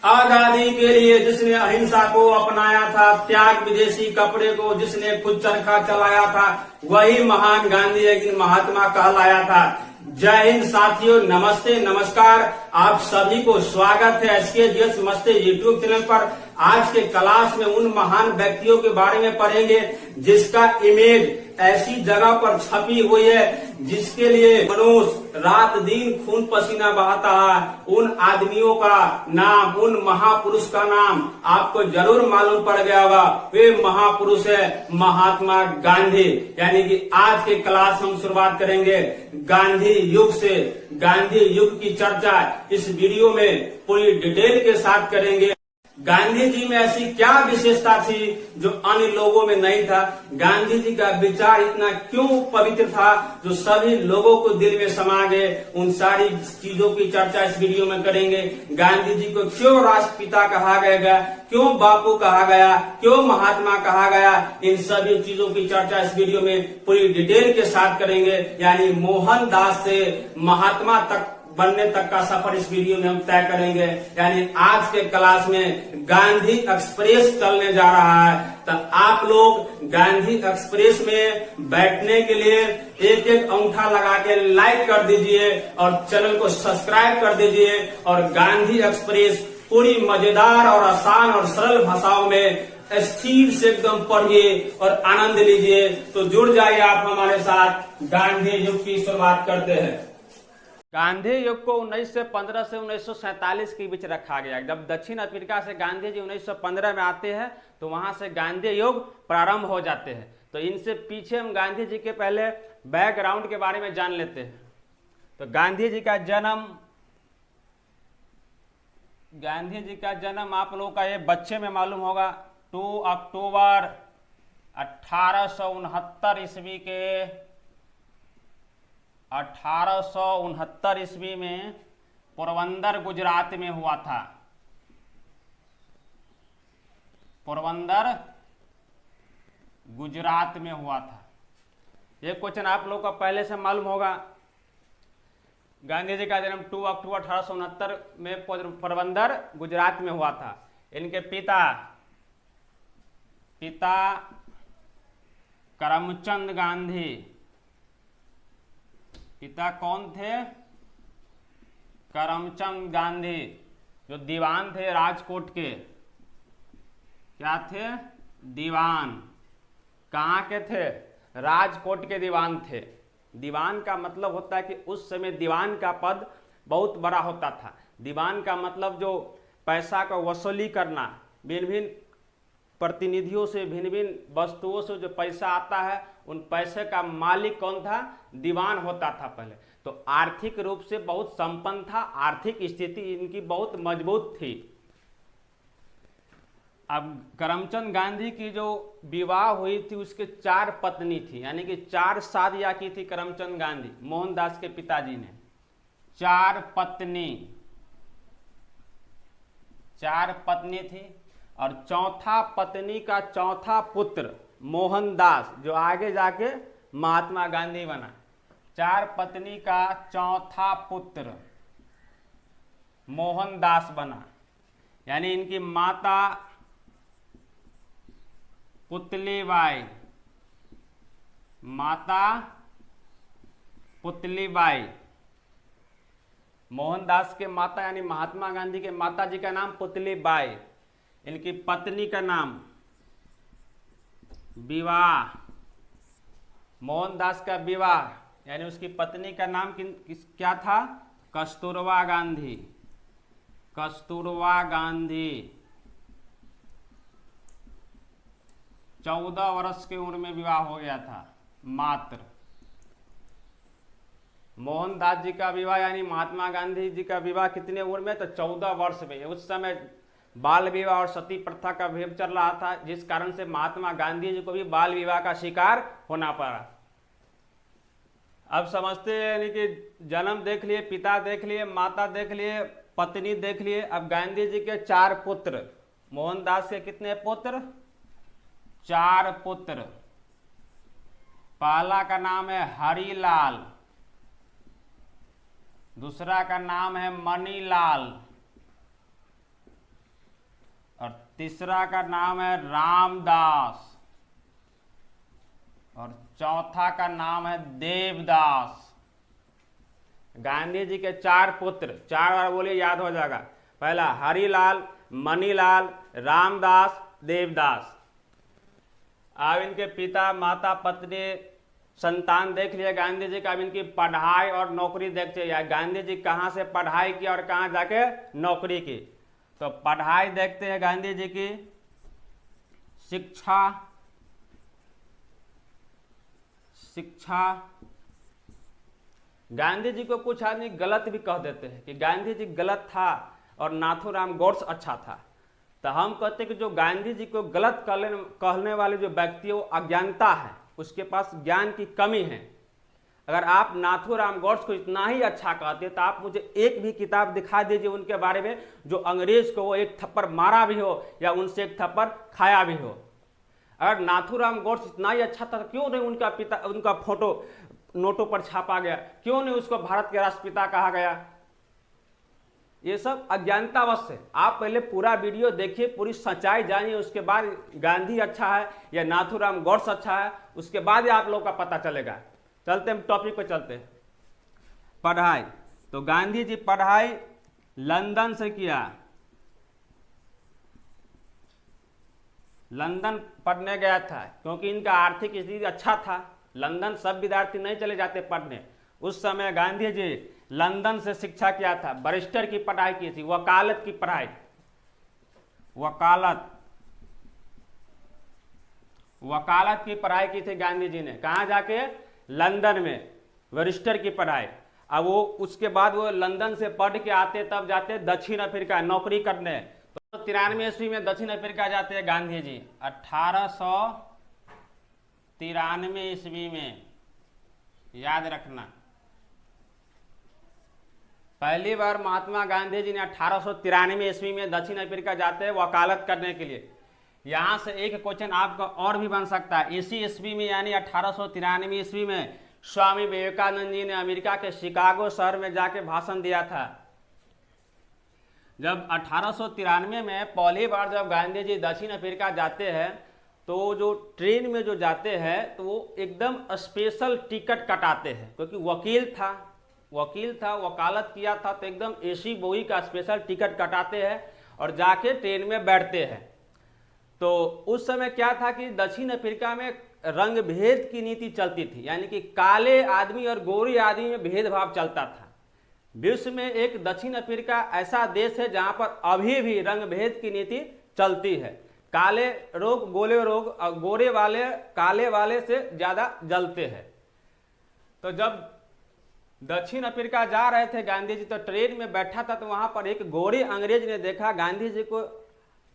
आजादी के लिए जिसने अहिंसा को अपनाया था, त्याग विदेशी कपड़े को जिसने खुद चरखा चलाया था, वही महान गांधी एक दिन महात्मा कहलाया था। जय हिंद साथियों, नमस्ते नमस्कार। आप सभी को स्वागत है SKGS मस्ते यूट्यूब चैनल पर। आज के क्लास में उन महान व्यक्तियों के बारे में पढ़ेंगे जिसका इमेज ऐसी जगह पर छपी हुई है जिसके लिए मनुष्य रात दिन खून पसीना बहाता है। उन आदमियों का नाम, उन महापुरुष का नाम आपको जरूर मालूम पड़ गया होगा। वे महापुरुष है महात्मा गांधी। यानी कि आज के क्लास हम शुरुआत करेंगे गांधी युग से। गांधी युग की चर्चा इस वीडियो में पूरी डिटेल के साथ करेंगे। गांधी जी में ऐसी क्या विशेषता थी जो अन्य लोगों में नहीं था? गांधी जी का विचार इतना क्यों पवित्र था जो सभी लोगों को दिल में समा गए? उन सारी चीजों की चर्चा इस वीडियो में करेंगे। गांधी जी को क्यों राष्ट्रपिता कहा गया, क्यों बापू कहा गया, क्यों महात्मा कहा गया, इन सभी चीजों की चर्चा इस वीडियो में पूरी डिटेल के साथ करेंगे। यानी मोहनदास से महात्मा तक बनने तक का सफर इस वीडियो में हम तय करेंगे। यानी आज के क्लास में गांधी एक्सप्रेस चलने जा रहा है। तो आप लोग गांधी एक्सप्रेस में बैठने के लिए एक एक अंगूठा लगा के लाइक कर दीजिए और चैनल को सब्सक्राइब कर दीजिए। और गांधी एक्सप्रेस पूरी मजेदार और आसान और सरल भाषाओं में स्थिर से एकदम पढ़िए और आनंद लीजिए। तो जुड़ जाइए आप हमारे साथ। गांधी युग की शुरुआत करते हैं। गांधी युग को 1915 से 1947 के बीच रखा गया। जब दक्षिण अफ्रीका से गांधी जी 1915 में आते हैं तो वहां से गांधी युग प्रारंभ हो जाते हैं। तो इनसे पीछे हम गांधी जी के पहले बैकग्राउंड के बारे में जान लेते हैं। तो गांधी जी का जन्म आप लोगों का ये बच्चे में मालूम होगा। 2 अक्टूबर 1869 ईस्वी के 1869 ईस्वी में पोरबंदर गुजरात में हुआ था। पोरबंदर गुजरात में हुआ था। ये क्वेश्चन आप लोगों को पहले से मालूम होगा। गांधी जी का जन्म 2 अक्टूबर 1869 में पोरबंदर गुजरात में हुआ था। इनके पिता करमचंद गांधी। पिता कौन थे? करमचंद गांधी, जो दीवान थे राजकोट के। क्या थे? दीवान। कहाँ के थे? राजकोट के दीवान थे। दीवान का मतलब होता है कि उस समय दीवान का पद बहुत बड़ा होता था। दीवान का मतलब जो पैसा का वसूली करना, भिन्न भिन्न प्रतिनिधियों से, भिन्न भिन्न वस्तुओं से जो पैसा आता है, उन पैसे का मालिक कौन था? दीवान होता था पहले। तो आर्थिक रूप से बहुत संपन्न था। आर्थिक स्थिति इनकी बहुत मजबूत थी। अब करमचंद गांधी की जो विवाह हुई थी उसके 4 पत्नी थी। यानी कि 4 शादियां की थी करमचंद गांधी, मोहनदास के पिताजी ने। 4 पत्नी थी। और चौथा पत्नी का चौथा पुत्र मोहनदास, जो आगे जाके महात्मा गांधी बना। 4 पत्नी का चौथा पुत्र मोहनदास बना। यानी इनकी माता पुतलीबाई। मोहनदास के माता यानी महात्मा गांधी के माता जी का नाम पुतलीबाई। इनकी पत्नी का नाम विवाह। मोहनदास का विवाह यानी उसकी पत्नी का नाम क्या था? कस्तूरबा गांधी। 14 वर्ष की उम्र में विवाह हो गया था मात्र। मोहनदास जी का विवाह यानी महात्मा गांधी जी का विवाह कितने उम्र में? तो 14 वर्ष में। उस समय बाल विवाह और सती प्रथा का भेद चल रहा था, जिस कारण से महात्मा गांधी जी को भी बाल विवाह का शिकार होना पड़ा। अब समझते हैं, यानी कि जन्म देख लिए, पिता देख लिए, माता देख लिए, पत्नी देख लिए। अब गांधी जी के 4 पुत्र। मोहनदास के कितने पुत्र? 4 पुत्र। पहला का नाम है हरिलाल, दूसरा का नाम है मणिलाल, तीसरा का नाम है रामदास और चौथा का नाम है देवदास। गांधी जी के 4 पुत्र, 4 बार बोलिए याद हो जाएगा। पहला हरिलाल, मणिलाल, रामदास, देवदास। अब इनके पिता, माता, पत्नी, संतान देख लिया गांधी जी का। अब इनकी पढ़ाई और नौकरी देखते हैं, गांधी जी कहाँ से पढ़ाई की और कहाँ जाके नौकरी की। तो पढ़ाई देखते हैं गांधी जी की, शिक्षा। गांधी जी को कुछ आदमी गलत भी कह देते हैं कि गांधी जी गलत था और नाथूराम गोड्स अच्छा था। तो हम कहते हैं कि जो गांधी जी को गलत कहने वाले जो व्यक्ति है वो अज्ञानता है, उसके पास ज्ञान की कमी है। अगर आप नाथूराम गोड्स को इतना ही अच्छा कहते तो आप मुझे एक भी किताब दिखा दीजिए उनके बारे में जो अंग्रेज को वो एक थप्पड़ मारा भी हो या उनसे एक थप्पड़ खाया भी हो। अगर नाथूराम गोड्स इतना ही अच्छा था तो क्यों नहीं उनका फोटो नोटों पर छापा गया, क्यों नहीं उसको भारत के राष्ट्रपिता कहा गया। ये सब अज्ञानतावश है। आप पहले पूरा वीडियो देखिए, पूरी सच्चाई जानिए, उसके बाद गांधी अच्छा है या नाथूराम गोड्स अच्छा है, उसके बाद ही आप लोगों का पता चलेगा। चलते हम टॉपिक पे चलते हैं। पढ़ाई, तो गांधी जी पढ़ाई लंदन से किया। लंदन पढ़ने गया था क्योंकि इनका आर्थिक स्थिति अच्छा था। लंदन सब विद्यार्थी नहीं चले जाते पढ़ने। उस समय गांधी जी लंदन से शिक्षा किया था, बैरिस्टर की पढ़ाई की थी, वकालत की पढ़ाई, वकालत की पढ़ाई की थी गांधी जी ने। कहाँ जाके? लंदन में बैरिस्टर की पढ़ाई। अब वो उसके बाद वो लंदन से पढ़ के आते तब जाते दक्षिण अफ्रीका नौकरी करने। तो 93 ईस्वी में दक्षिण अफ्रीका जाते हैं गांधी जी। 1893 ईस्वी में, याद रखना, पहली बार महात्मा गांधी जी ने 1893 ईस्वी में दक्षिण अफ्रीका जाते हैं वकालत करने के लिए। यहां से एक क्वेश्चन आपका और भी बन सकता है। इसी ईस्वी में यानी 1893 ईस्वी में स्वामी विवेकानंद जी ने अमेरिका के शिकागो शहर में जाके भाषण दिया था। जब 1893 में पहली बार जब गांधी जी दक्षिण अफ्रीका जाते हैं तो जो ट्रेन में जो जाते हैं तो वो एकदम स्पेशल टिकट कटाते हैं, क्योंकि वकील था, वकालत किया था, तो एकदम एसी बोगी का स्पेशल टिकट कटाते हैं और जाके ट्रेन में बैठते हैं। तो उस समय क्या था कि दक्षिण अफ्रीका में रंग भेद की नीति चलती थी, यानी कि काले आदमी और गोरे आदमी में भेदभाव चलता था। विश्व में एक दक्षिण अफ्रीका ऐसा देश है जहां पर अभी भी रंग भेद की नीति चलती है। काले रोग गोरे वाले काले वाले से ज्यादा जलते हैं। तो जब दक्षिण अफ्रीका जा रहे थे गांधी जी, तो ट्रेन में बैठा था, तो वहां पर एक गोरे अंग्रेज ने देखा गांधी जी को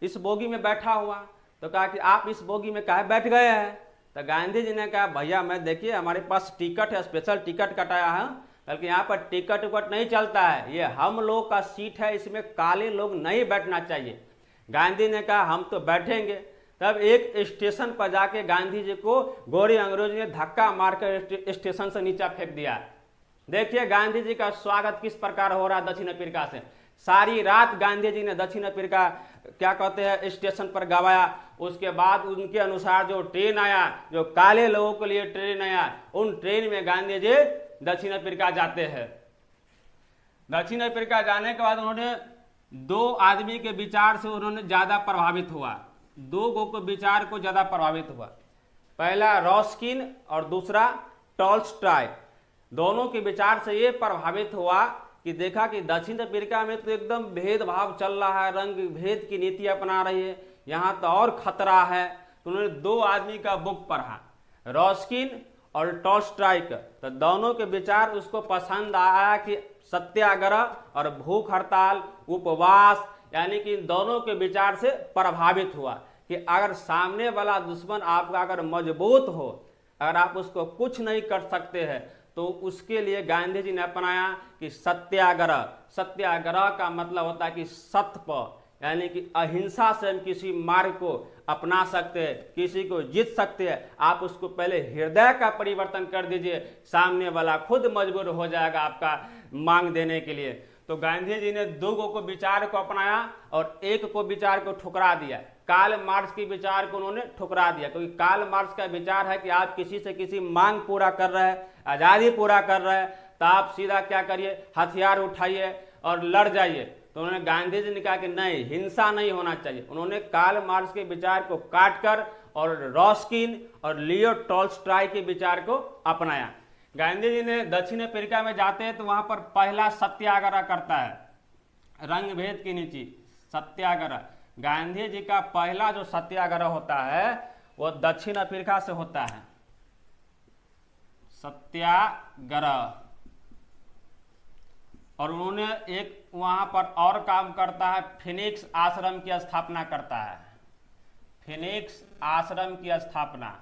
इस बोगी में बैठा हुआ, तो कहा कि आप इस बोगी में काहे बैठ गए हैं। तो गांधी जी ने कहा भैया मैं देखिए हमारे पास टिकट है, स्पेशल टिकट कटाया है, बल्कि यहाँ पर टिकट उकट नहीं चलता है, ये हम लोग का सीट है, इसमें काले लोग नहीं बैठना चाहिए। गांधी ने कहा हम तो बैठेंगे। तब एक स्टेशन पर जाके गांधी जी को गोरे अंग्रेज ने धक्का मारकर स्टेशन से नीचे फेंक दिया। देखिए गांधी जी का स्वागत किस प्रकार हो रहा दक्षिण अफ्रीका से। सारी रात गांधी जी ने दक्षिण अफ्रीका क्या कहते हैं स्टेशन पर गवाया। उसके बाद उनके अनुसार जो ट्रेन आया, जो काले लोगों के लिए ट्रेन आया, उन ट्रेन में गांधी जी दक्षिण अफ्रीका जाते हैं। दक्षिण अफ्रीका जाने के बाद उन्होंने 2 आदमी के विचार से उन्होंने ज्यादा प्रभावित हुआ, 2 गो के विचार को ज्यादा प्रभावित हुआ। पहला रॉस्किन और दूसरा टॉल्स्टॉय। दोनों के विचार से ये प्रभावित हुआ कि देखा कि दक्षिण अफ्रीका में तो एकदम भेदभाव चल रहा है, रंग भेद की नीति अपना रही है, यहाँ तो और खतरा है। तो उन्होंने 2 आदमी का बुक पढ़ा, रॉस्किन और टॉल्स्टॉय का। तो दोनों के विचार उसको पसंद आया कि सत्याग्रह और भूख हड़ताल, उपवास, यानी कि दोनों के विचार से प्रभावित हुआ कि अगर सामने वाला दुश्मन आपका अगर मजबूत हो, अगर आप उसको कुछ नहीं कर सकते हैं, तो उसके लिए गांधी जी ने अपनाया कि सत्याग्रह। सत्याग्रह का मतलब होता है कि सत्य पर, यानी कि अहिंसा से हम किसी मार्ग को अपना सकते हैं, किसी को जीत सकते हैं। आप उसको पहले हृदय का परिवर्तन कर दीजिए, सामने वाला खुद मजबूर हो जाएगा आपका मांग देने के लिए। तो गांधी जी ने दो को विचार को अपनाया और एक को विचार को ठुकरा दिया। कार्ल मार्क्स के विचार को उन्होंने ठुकरा दिया, क्योंकि कार्ल मार्क्स का विचार है कि आप किसी से किसी मांग पूरा कर रहे हैं, आजादी पूरा कर रहे हैं, तो आप सीधा क्या करिए, हथियार उठाइए और लड़ जाइए। तो उन्होंने गांधी जी ने कहा कि नहीं, हिंसा नहीं होना चाहिए। उन्होंने कार्ल मार्क्स के विचार को काटकर और रॉस्किन और लियो टॉल्स्टॉय के विचार को अपनाया। गांधी जी ने दक्षिण अफ्रीका में जाते हैं तो वहां पर पहला सत्याग्रह करता है, रंग भेद के नीचे सत्याग्रह। गांधी जी का पहला जो सत्याग्रह होता है वो दक्षिण अफ्रीका से होता है, सत्याग्रह। और उन्होंने एक वहां पर और काम करता है, फिनिक्स आश्रम की स्थापना करता है, फिनिक्स आश्रम की स्थापना।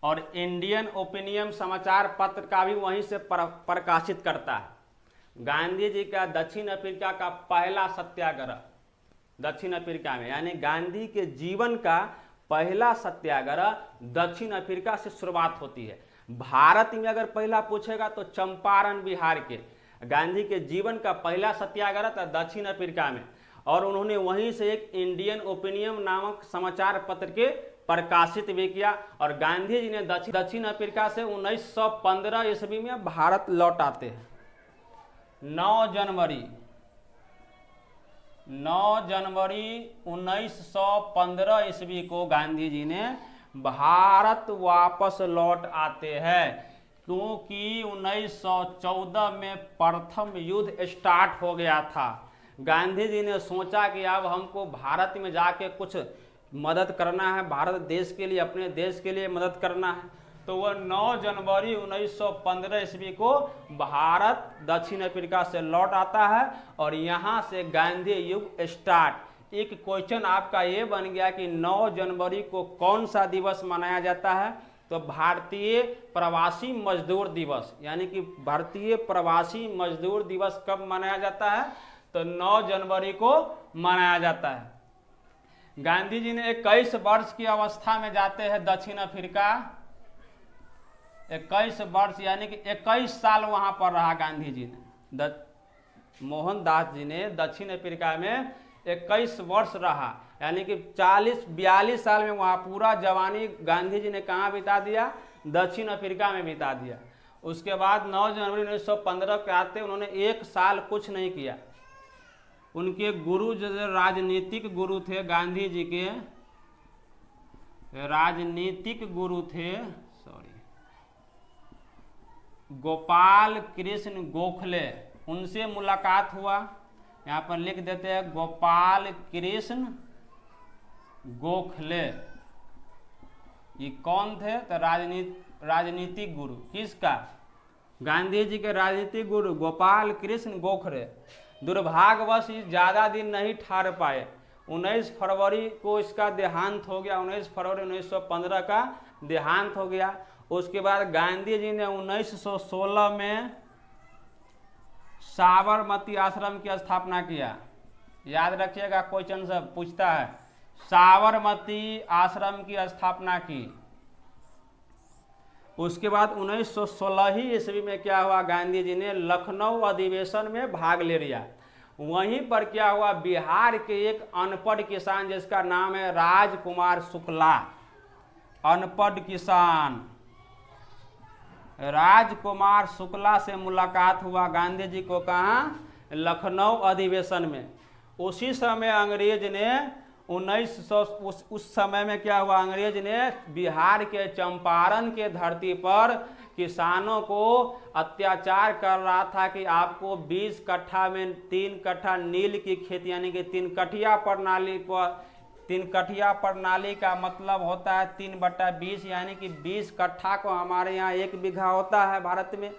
और इंडियन ओपिनियन समाचार पत्र का भी वहीं से प्रकाशित करता है। गांधी जी का दक्षिण अफ्रीका का पहला सत्याग्रह दक्षिण अफ्रीका में, यानी गांधी के जीवन का पहला सत्याग्रह दक्षिण अफ्रीका से शुरुआत होती है। भारत में अगर पहला पूछेगा तो चंपारण बिहार के गांधी के जीवन का पहला सत्याग्रह था दक्षिण अफ्रीका में। और उन्होंने वहीं से एक इंडियन ओपिनियन नामक समाचार पत्र के प्रकाशित भी किया। और गांधी जी ने दक्षिण अफ्रीका से 1915 ईस्वी में भारत लौट आते हैं। 9 जनवरी 1915 ईस्वी को गांधी जी ने भारत वापस लौट आते हैं, क्योंकि 1914 में प्रथम युद्ध स्टार्ट हो गया था। गांधी जी ने सोचा कि अब हमको भारत में जाके कुछ मदद करना है, भारत देश के लिए, अपने देश के लिए मदद करना है। तो वह 9 जनवरी 1915 ईस्वी को भारत दक्षिण अफ्रीका से लौट आता है और यहाँ से गांधी युग स्टार्ट। एक क्वेश्चन आपका ये बन गया कि 9 जनवरी को कौन सा दिवस मनाया जाता है? तो भारतीय प्रवासी मजदूर दिवस, यानी कि भारतीय प्रवासी मजदूर दिवस कब मनाया जाता है? तो 9 जनवरी को मनाया जाता है। गांधी जी ने 21 वर्ष की अवस्था में जाते हैं दक्षिण अफ्रीका। 21 वर्ष यानी कि 21 साल वहां पर रहा गांधी जी ने। मोहनदास जी ने दक्षिण अफ्रीका में 21 वर्ष रहा, यानी कि 40-42 साल में वहां पूरा जवानी गांधी जी ने कहाँ बिता दिया? दक्षिण अफ्रीका में बिता दिया। उसके बाद 9 जनवरी 1915 के आते उन्होंने 1 साल कुछ नहीं किया। उनके गुरु जो राजनीतिक गुरु थे, गांधी जी के राजनीतिक गुरु थे, गोपाल कृष्ण गोखले, उनसे मुलाकात हुआ। यहाँ पर लिख देते हैं गोपाल कृष्ण गोखले। ये कौन थे? तो राजनीतिक गुरु। किसका? गांधी जी के राजनीतिक गुरु गोपाल कृष्ण गोखले। दुर्भाग्यवश ज़्यादा दिन नहीं ठहर पाए। 19 फरवरी को इसका देहांत हो गया। 19 फरवरी 1915 का देहांत हो गया। उसके बाद गांधी जी ने 1916 में साबरमती आश्रम की स्थापना किया। याद रखिएगा, क्वेश्चन से पूछता है। साबरमती आश्रम की स्थापना की। उसके बाद 1916 ईस्वी में क्या हुआ? गांधी जी ने लखनऊ अधिवेशन में भाग ले लिया। वहीं पर क्या हुआ? बिहार के एक अनपढ़ किसान जिसका नाम है राजकुमार शुक्ला, अनपढ़ किसान राजकुमार शुक्ला से मुलाकात हुआ गांधी जी को। कहाँ? लखनऊ अधिवेशन में। उसी समय अंग्रेज ने 1900 उस समय में क्या हुआ? अंग्रेज ने बिहार के चंपारण के धरती पर किसानों को अत्याचार कर रहा था कि आपको 20 कट्ठा में 3 कट्ठा नील की खेती, यानी कि 3 कठिया प्रणाली पर, 3 कठिया प्रणाली का मतलब होता है 3/20, यानी कि 20 कट्ठा को हमारे यहाँ 1 बीघा होता है भारत में।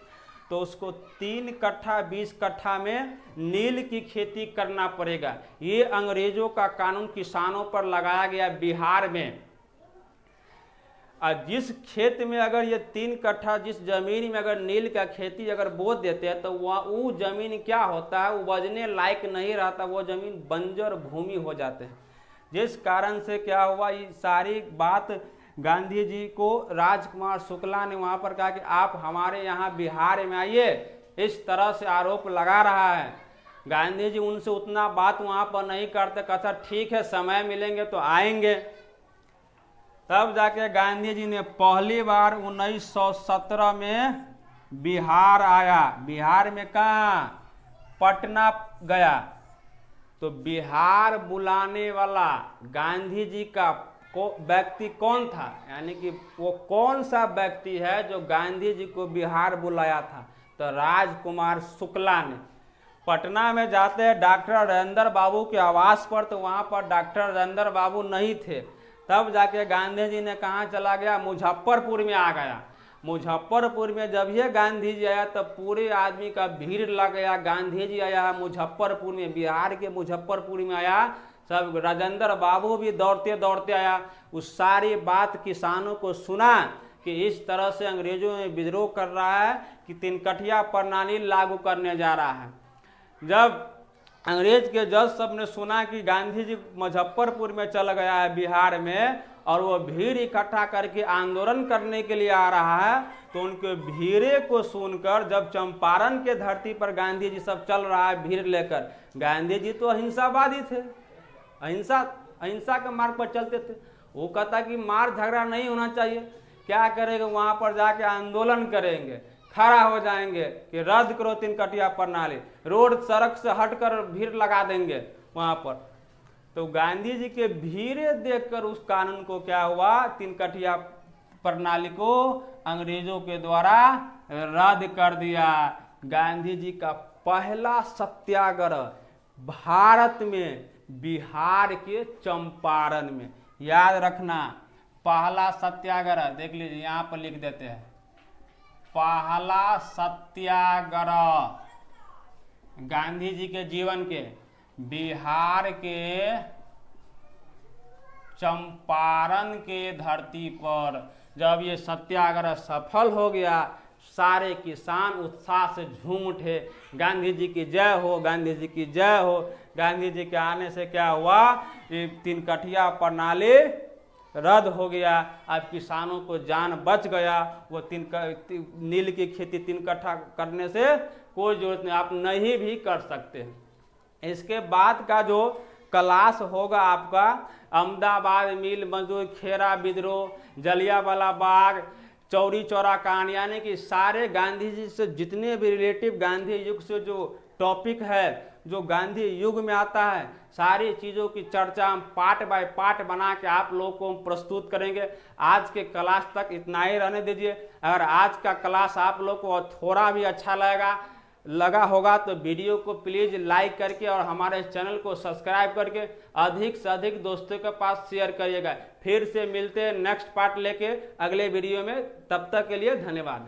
तो उसको 3 कट्ठा 20 कट्ठा में नील की खेती करना पड़ेगा। ये अंग्रेजों का कानून किसानों पर लगाया गया बिहार में। जिस खेत में अगर ये 3 कट्ठा, जिस जमीन में अगर नील का खेती अगर बो देते हैं तो वो जमीन क्या होता है? वो बजने लायक नहीं रहता, वो जमीन बंजर भूमि हो जाते हैं। जिस कारण से क्या हुआ? ये सारी बात गांधी जी को राजकुमार शुक्ला ने वहां पर कहा कि आप हमारे यहाँ बिहार में आइए, इस तरह से आरोप लगा रहा है। गांधी जी उनसे उतना बात वहां पर नहीं करते, कहता ठीक है समय मिलेंगे तो आएंगे। तब जाके गांधी जी ने पहली बार 1917 में बिहार आया। बिहार में कहाँ? पटना गया। तो बिहार बुलाने वाला गांधी जी का व्यक्ति कौन था, यानी कि वो कौन सा व्यक्ति है जो गांधी जी को बिहार बुलाया था? तो राजकुमार शुक्ला ने। पटना में जाते हैं डॉक्टर राजेंद्र बाबू के आवास पर, तो वहाँ पर डॉक्टर राजेंद्र बाबू नहीं थे। तब जाके गांधी जी ने कहाँ चला गया? मुजफ्फरपुर में आ गया। मुजफ्फरपुर में जब ये गांधी जी आया तब पूरे आदमी का भीड़ लग गया। गांधी जी आया मुजफ्फरपुर में, बिहार के मुजफ्फरपुर में आया। सब राजेंद्र बाबू भी दौड़ते दौड़ते आया। उस सारी बात किसानों को सुना कि इस तरह से अंग्रेजों में विद्रोह कर रहा है कि तिनकठिया प्रणाली लागू करने जा रहा है। जब अंग्रेज के जज सब ने सुना कि गांधी जी मुजफ्फरपुर में चल गया है बिहार में, और वो भीड़ इकट्ठा करके आंदोलन करने के लिए आ रहा है, तो उनके भीड़े को सुनकर जब चंपारण के धरती पर गांधी जी सब चल रहा है भीड़ लेकर, गांधी जी तो अहिंसावादी थे, अहिंसा के मार्ग पर चलते थे। वो कहता कि मार झगड़ा नहीं होना चाहिए। क्या करेंगे? वहां पर जाके आंदोलन करेंगे, खड़ा हो जाएंगे कि रद्द करो तिनकठिया प्रणाली, रोड सड़क से हटकर भीड़ लगा देंगे वहां पर। तो गांधी जी के भीड़े देखकर उस कानून को क्या हुआ? तिनकठिया प्रणाली को अंग्रेजों के द्वारा रद्द कर दिया। गांधी जी का पहला सत्याग्रह भारत में बिहार के चंपारण में। याद रखना, पहला सत्याग्रह देख लीजिए, यहां पर लिख देते हैं, पहला सत्याग्रह गांधी जी के जीवन के बिहार के चंपारण के धरती पर जब ये सत्याग्रह सफल हो गया, सारे किसान उत्साह से झूम उठे, गांधी जी की जय हो, गांधी जी की जय हो। गांधी जी के आने से क्या हुआ? ये तिनकठिया प्रणाली रद्द हो गया। अब किसानों को जान बच गया। वो नील की खेती तिनकठा करने से कोई जरूरत नहीं, आप नहीं भी कर सकते हैं। इसके बाद का जो क्लास होगा आपका, अहमदाबाद मिल मजदूर, खेरा विद्रोह, जलियांवाला बाग, चौरी चौरा कांड, यानी कि सारे गांधी जी से जितने भी रिलेटिव गांधी युग से जो टॉपिक है, जो गांधी युग में आता है, सारी चीज़ों की चर्चा हम पार्ट बाय पार्ट बना के आप लोगों को हम प्रस्तुत करेंगे। आज के क्लास तक इतना ही रहने दीजिए। अगर आज का क्लास आप लोग को थोड़ा भी अच्छा लगा होगा तो वीडियो को प्लीज़ लाइक करके और हमारे चैनल को सब्सक्राइब करके अधिक से अधिक दोस्तों के पास शेयर करिएगा। फिर से मिलते हैं नेक्स्ट पार्ट लेके अगले वीडियो में। तब तक के लिए धन्यवाद।